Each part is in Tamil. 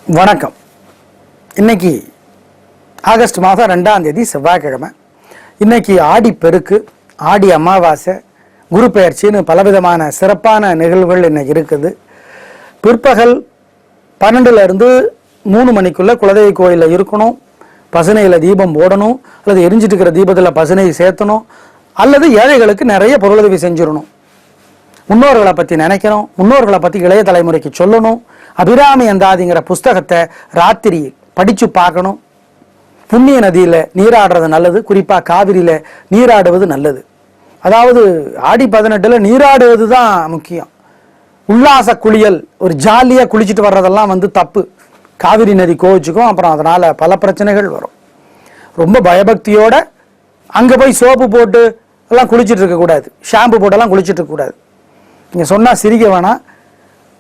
வணக்கம். இன்னைக்கு ஆகஸ்ட் மாதம் 2ஆம் தேதி செவ்வாய்க்கிழமை. இன்னைக்கு ஆடி பெருக்கு, ஆடி அமாவாசை, குரு பெயர்ச்சின்னு பலவிதமான சிறப்பான நிகழ்வுகள் இன்னைக்கு இருக்குது. பிற்பகல் 12லேருந்து 3 மணிக்குள்ள குலதெய்வ கோயிலில் இருக்கணும். பசுனையில் தீபம் போடணும், அல்லது எரிஞ்சிட்டு இருக்கிற தீபத்தில் பசுனை சேர்த்தணும், அல்லது ஏழைகளுக்கு நிறைய பொருளுதவி செஞ்சிடணும். முன்னோர்களை பற்றி நினைக்கணும், முன்னோர்களை பற்றி இளைய தலைமுறைக்கு சொல்லணும். அபிராமி அந்தாதிங்கிற புஸ்தகத்தை ராத்திரி படித்து பார்க்கணும். புண்ணிய நதியில் நீராடுறது நல்லது, குறிப்பாக காவிரியில் நீராடுவது நல்லது. அதாவது ஆடி 18 நீராடுவது தான் முக்கியம். உல்லாச குளியல், ஒரு ஜாலியாக குளிச்சுட்டு வர்றதெல்லாம் தப்பு. காவிரி நதி கோவிச்சுக்கும், அப்புறம் அதனால் பல பிரச்சனைகள் வரும். ரொம்ப பயபக்தியோட அங்கே போய் சோப்பு போட்டு எல்லாம் குளிச்சுட்டு இருக்கக்கூடாது, ஷாம்பு போட்டெல்லாம் குளிச்சுட்டு இருக்கக்கூடாது. நீங்கள் சொன்னால் சிரிக்க வேணாம்.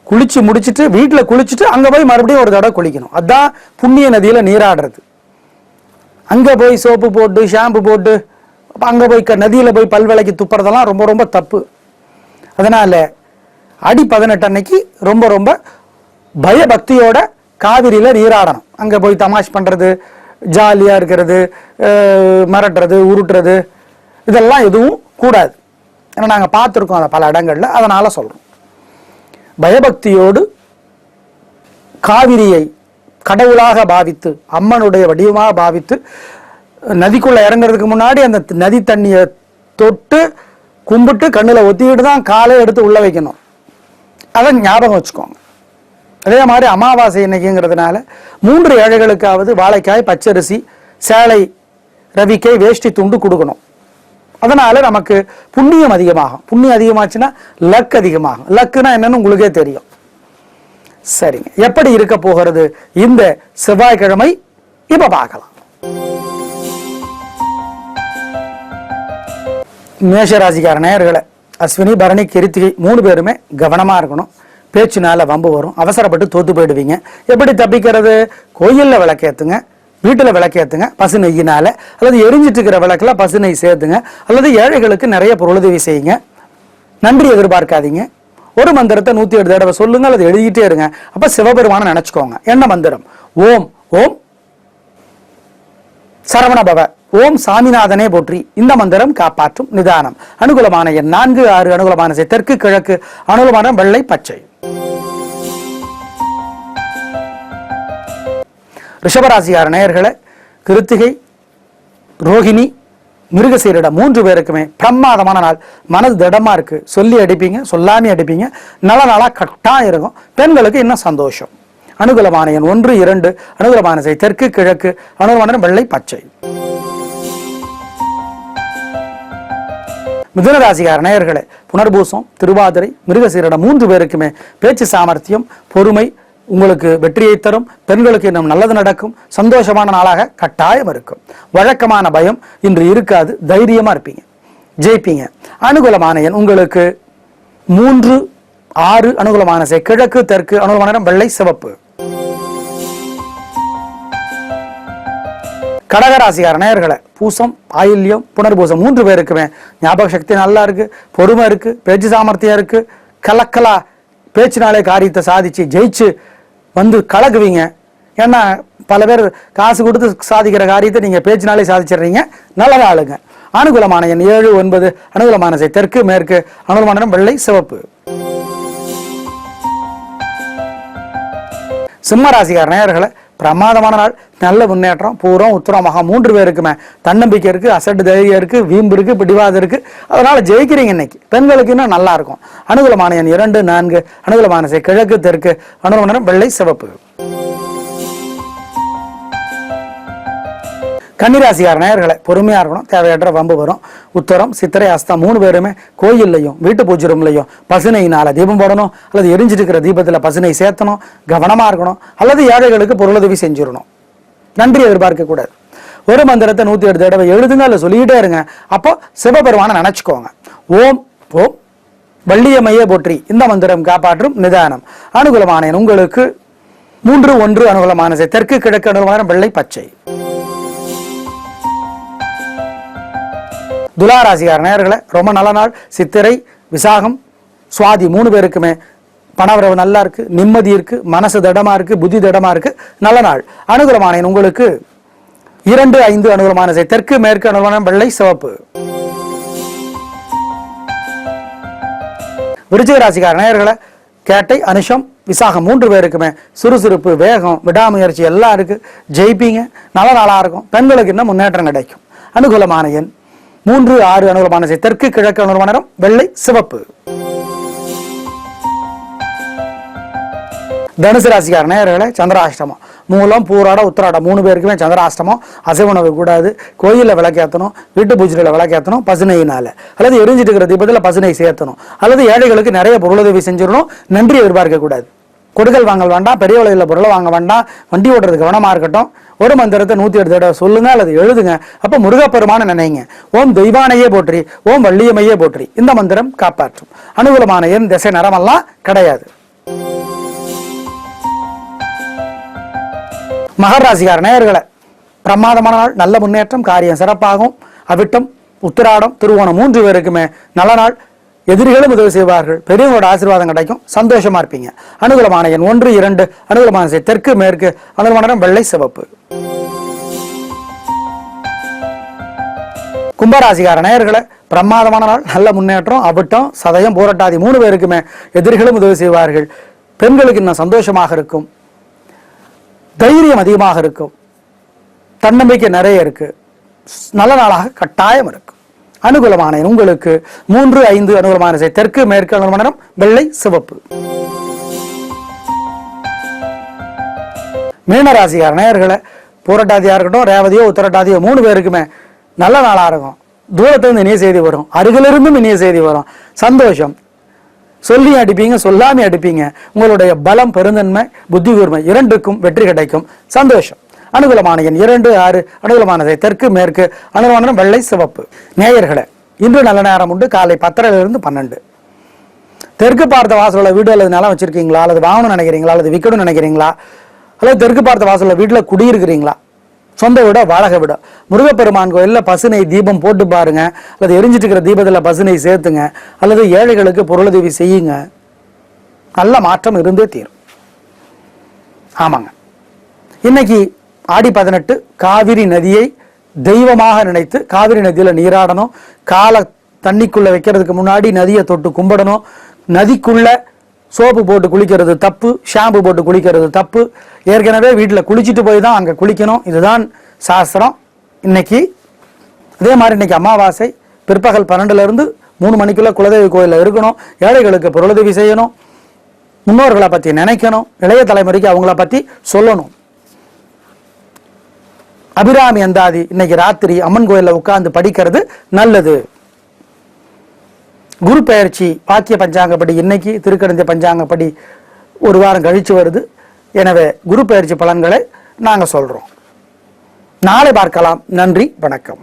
குளிச்சு முடிச்சுட்டு வீட்டில் குளிச்சுட்டு அங்கே போய் மறுபடியும் ஒரு தடவை குளிக்கணும். அதுதான் புண்ணிய நதியில் நீராடுறது. அங்கே போய் சோப்பு போட்டு ஷாம்பு போட்டு அங்கே போய் நதியில் போய் பல்விளக்கி துப்புறதெல்லாம் ரொம்ப ரொம்ப தப்பு. அதனால் ஆடி 18 அன்னைக்கு ரொம்ப ரொம்ப பயபக்தியோட காவிரியில் நீராடணும். அங்கே போய் தமாஷ் பண்ணுறது, ஜாலியாக இருக்கிறது, மிரட்டுறது, உருட்டுறது இதெல்லாம் எதுவும் கூடாது. ஏன்னா நாங்கள் பார்த்துருக்கோம் அதை பல இடங்களில். அதனால் சொல்கிறோம், பயபக்தியோடு காவிரியை கடவுளாக பாவித்து, அம்மனுடைய வடிவமாக பாவித்து, நதிக்குள்ளே இறங்குறதுக்கு முன்னாடி அந்த நதி தண்ணியை தொட்டு கும்பிட்டு கண்ணில் ஒத்திக்கிட்டு தான் காலை எடுத்து உள்ளே வைக்கணும். அதை ஞாபகம் வச்சுக்கோங்க. அதே மாதிரி அமாவாசை இன்னைக்குங்கிறதுனால 3 ஏழைகளுக்காவது வாழைக்காய், பச்சரிசி, சேலை, ரவிக்கை, வேஷ்டி துண்டு கொடுக்கணும். அதனால நமக்கு புண்ணியம் அதிகமாகும். புண்ணியம் அதிகமாச்சுன்னா லக் அதிகமாகும். லக்குனா என்னன்னு உங்களுக்கே தெரியும். சரிங்க, எப்படி இருக்க போகிறது இந்த செவ்வாய்க்கிழமை இப்ப பார்க்கலாம். மேஷராசிக்கார நேயர்களே, அஸ்வினி, பரணி, கிருத்திகை 3 பேருமே கவனமா இருக்கணும். பேச்சுனால வம்பு வரும், அவசரப்பட்டு தோத்து போயிடுவீங்க. எப்படி தப்பிக்கிறது? கோயிலில் விளக்கேத்துங்க, வீட்டில் விளக்கேற்றுங்க பசு நெய்யினால, அல்லது எரிஞ்சிட்டு இருக்கிற விளக்கில் பசு நெய் சேர்த்துங்க, அல்லது ஏழைகளுக்கு நிறைய பொருளுதவி செய்யுங்க. நன்றி எதிர்பார்க்காதீங்க. ஒரு மந்திரத்தை 108 தடவை சொல்லுங்க, அல்லது எழுதிட்டே இருங்க. அப்போ சிவபெருமானை நினச்சிக்கோங்க. என்ன மந்திரம்? ஓம் ஓம் சரவணபவ, ஓம் சாமிநாதனே போற்றி. இந்த மந்திரம் காப்பாற்றும். நிதானம். அனுகூலமான எண் 4, 6. அனுகூலமான திசை தெற்கு கிழக்கு. அனுகூலமான வெள்ளை பச்சை. ரிஷபராசியார் நேயர்களே, கிருத்திகை, ரோஹிணி, மிருகசீரிட 3 பேருக்குமே பிரமாதமான நாள். மனது திடமா இருக்கு. சொல்லி அடிப்பீங்க, சொல்லாமே அடிப்பீங்க. நல்ல நாளா கட்டாயம் இருக்கும். பெண்களுக்கு இன்னும் சந்தோஷம். அனுகூலமான எண் 1, 2. அனுகூலமான திசை தெற்கு கிழக்கு. அனுகூலமான வெள்ளை பச்சை. மிதுனராசிக்கார நேயர்களே, புனர்பூசம், திருவாதிரை, மிருகசீரிட 3 பேருக்குமே பேச்சு சாமர்த்தியம், பொறுமை உங்களுக்கு வெற்றியை தரும். பெண்களுக்கு இன்னும் நல்லது நடக்கும். சந்தோஷமான நாளாக கட்டாயம் இருக்கும். வழக்கமான பயம் இன்று இருக்காது. தைரியமா இருப்பீங்க, ஜெயிப்பீங்க. அனுகூலமான எண் உங்களுக்கு 3, 6. அனுகூலமான திசை கிழக்கு தெற்கு. அனுகூலமான வெள்ளை சிவப்பு. கடகராசிக்கார நேயர்களே, பூசம், ஆயில்யம், புனர்பூசம் 3 பேருக்குமே ஞாபக சக்தி நல்லா இருக்கு, பொறுமை இருக்கு, பேச்சு சாமர்த்தியம் இருக்கு. கலக்கலா பேச்சினாலே காரியத்தை சாதிச்சு ஜெயிச்சு கலக்குவீங்க. ஏன்னா பல பேர் காசு கொடுத்து சாதிக்கிற காரியத்தை நீங்க பேச்சினாலே சாதிச்சிடுறீங்க. நல்ல ஆளுங்க. அனுகூலமான எண் 7, 9. அனுகூலமான திசை தெற்கு மேற்கு. அனுகூலமான வெள்ளை சிவப்பு. சிம்மராசிக்கார நேயர்களை, பிரமாதமான நாள். நல்ல முன்னேற்றம். பூரம், உத்திரம், மகா 3 பேருக்குமே தன்னம்பிக்கை இருக்கு, அசட்டு தைரியம் இருக்கு, வீம்பு இருக்கு, பிடிவாதம் இருக்கு. அதனால ஜெயிக்கிறீங்க இன்னைக்கு. பெண்களுக்கு இன்னும் நல்லா இருக்கும். அனுகூலமான எண் 2, 4. அனுகூலமான திசை கிழக்கு தெற்கு. அனுகூலமான வெள்ளை சிவப்பு. கன்னிராசிக்கார நேயர்களை, பொறுமையா இருக்கணும். தேவையற்ற வம்பு வரும். உத்தரம், சித்திரை, அஸ்தம் 3 பேருமே கோயில்லையும் வீட்டு பூஜை ரூம்லையும் பசுனையினால தீபம் போடணும், அல்லது எரிஞ்சிட்டு இருக்கிற தீபத்தில் பசுனை சேர்த்தணும். கவனமா இருக்கணும். அல்லது ஏழைகளுக்கு பொருளுதவி செஞ்சிடணும். நன்றி எதிர்பார்க்க கூடாது. ஒரு மந்திரத்தை 108 தடவை எழுதுங்க, அல்ல சொல்லிக்கிட்டே இருங்க. அப்போ சிவபெருமானை நினைச்சுக்கோங்க. ஓம் ஓம் வள்ளியம்மையே போற்றி. இந்த மந்திரம் காப்பாற்றும். நிதானம். அனுகூலமான எண் உங்களுக்கு 3, 1. அனுகூலமான திசை தெற்கு கிழக்கு. அனுகூலமான வெள்ளை பச்சை. துலாராசிக்கார நேயர்களே, ரொம்ப நல்ல நாள். சித்திரை, விசாகம், சுவாதி 3 பேருக்குமே பணவரவு நல்லா இருக்கு, நிம்மதி இருக்கு, மனசு திடமா இருக்கு, புத்தி திடமா இருக்கு. நல்ல நாள். அனுகூலமான எண் உங்களுக்கு 2, 5. அனுகூலமான திசை தெற்கு மேற்கு. அனுகூலமான வெள்ளை சிவப்பு. விருச்சிக ராசிக்கார நேயர்களை கேட்டை அனுஷம் விசாகம் 3 பேருக்குமே சுறுசுறுப்பு, வேகம், விடாமுயற்சி எல்லாம் இருக்கு. ஜெயிப்பீங்க. நல்ல நாளா இருக்கும். பெண்களுக்கு இன்னும் முன்னேற்றம் கிடைக்கும். அனுகூலமான எண் 3, 6. அனுகூலமான திசை தெற்கு கிழக்கு. அனுகூலமான நிறம் வெள்ளை சிவப்பு. தனுசு ராசிக்கார நேயர்களே சந்திராஷ்டமம். மூலம், பூராடம், உத்திராடம் 3 பேருக்குமே சந்திராஷ்டமம். அசைவ உணவு கூடாது. கோயிலில் விளக்கேற்றணும், வீட்டு பூஜையில் விளக்கேற்றணும் பசுனையினால, அல்லது எரிஞ்சிட்டு இருக்கிற தீபத்தில் பசுனை சேர்த்தணும், அல்லது ஏழைகளுக்கு நிறைய பொருளுதவி செஞ்சிடணும். நன்றி எதிர்பார்க்க கூடாது. கொடுக்கல் வாங்கல் வேண்டாம், பெரிய விலையில் பொருளை வாங்க வேண்டாம். வண்டி ஓட்டுறது கவனமா இருக்கட்டும். ஒரு மந்திரத்தை 108 தடவை சொல்லுங்க அல்லது எழுதுங்க. அப்ப முருகப்பெருமான நினைங்க. ஓம் தெய்வானையே போற்றி, ஓம் வள்ளியம்மையே போற்றி. இந்த மந்திரம் காப்பாற்றும். அனுகூலமான எண் திசை நிறமெல்லாம் கிடையாது. மகர ராசிக்கார நேயர்களை பிரமாதமான நாள். நல்ல முன்னேற்றம், காரியம் சிறப்பாகும். அவிட்டம், உத்திராடம், திருவோணம் 3 பேருக்குமே நல்ல நாள். எதிரிகளும் உதவி செய்வார்கள். பெரியவங்களோட ஆசீர்வாதம் கிடைக்கும். சந்தோஷமா இருப்பீங்க. அனுகூலமான எண் 1, 2. அனுகூலமான திசை தெற்கு மேற்கு. அனுகூலமான நிறம் வெள்ளை சிவப்பு. கும்பராசிக்கார நேயர்களை பிரமாதமான நாள். நல்ல முன்னேற்றம். அவிட்டம், சதயம், பூரட்டாதி 3 பேருக்குமே எதிரிகளும் உதவி செய்வார்கள். பெண்களுக்கு இன்னும் சந்தோஷமாக இருக்கும். தைரியம் அதிகமாக இருக்கும். தன்னம்பிக்கை நிறைய இருக்கு. நல்ல நாளாக கட்டாயம் இருக்கும். அனுகூலமான உங்களுக்கு 3, 5. அனுகூலமான திசை தெற்கு மேற்கு. அனுகூலமான நிறம் வெள்ளை சிவப்பு. மீனராசிக்கார நேயர்களை பூரட்டாதியா இருக்கட்டும், ரேவதியோ உத்தரட்டாதியோ 3 பேருக்குமே நல்ல நாளா இருக்கும். தூரத்திலிருந்து இனிய செய்தி வரும், அருகிலிருந்தும் இனிய செய்தி வரும். சந்தோஷம். சொல்லி அடிப்பீங்க, சொல்லாம அடிப்பீங்க. உங்களுடைய பலம், பெருந்தன்மை, புத்தி கூர்மை 2க்கும் வெற்றி கிடைக்கும். சந்தோஷம். அனுகூலமான எண் 2, 6. அனுகூலமானதை தெற்கு மேற்கு. அனுகூலமான வெள்ளை சிவப்பு. நேயர்களே இன்று நல்ல நேரம் உண்டு. காலை 10:30 to 12. தெற்கு பார்த்த வாசல வீடு அல்லது நிலம் வச்சிருக்கீங்களா, அல்லது வாங்கணும் நினைக்கிறீங்களா, அல்லது விற்கணும் நினைக்கிறீங்களா, அல்லது தெற்கு பார்த்த வாசல வீட்டுல குடியிருக்கிறீங்களா, சொந்த விட வாடகை விட, முருகப்பெருமான் கோயிலில் பசுனை தீபம் போட்டு பாருங்க, அல்லது எரிஞ்சிட்டு இருக்கிற தீபத்தில் பசுனை சேர்த்துங்க, அல்லது ஏழைகளுக்கு பொருளுதவி செய்யுங்க. நல்ல மாற்றம் இருந்தே தீரும். ஆமாங்க. இன்னைக்கு ஆடி 18 காவிரி நதியை தெய்வமாக நினைத்து காவிரி நதியில நீராடணும். காலை தண்ணிக்குள்ள வைக்கிறதுக்கு முன்னாடி நதியை தொட்டு கும்பிடணும். நதிக்குள்ள சோப்பு போட்டு குளிக்கிறது தப்பு, ஷாம்பு போட்டு குளிக்கிறது தப்பு. ஏற்கனவே வீட்டில் குளிச்சுட்டு போய் தான் அங்கே குளிக்கணும். இதுதான் சாஸ்திரம். இன்னைக்கு அதே மாதிரி இன்னைக்கு அமாவாசை. பிற்பகல் 12 to 3 மணிக்குள்ள குலதெய்வ கோயிலில் இருக்கணும். ஏழைகளுக்கு பொருளுதவி செய்யணும். முன்னோர்களை பற்றி நினைக்கணும். இளைய தலைமுறைக்கு அவங்கள பற்றி சொல்லணும். அபிராமி அந்தாதி இன்னைக்கு ராத்திரி அம்மன் கோயிலில் உட்கார்ந்து படிக்கிறது நல்லது. குரு பெயர்ச்சி வாக்கிய பஞ்சாங்கப்படி இன்னைக்கு, திருக்கணித பஞ்சாங்கப்படி 1 வாரம் கழிச்சு வருது. எனவே குரு பெயர்ச்சி பலன்களை நாங்கள் சொல்றோம். நாளை பார்க்கலாம். நன்றி, வணக்கம்.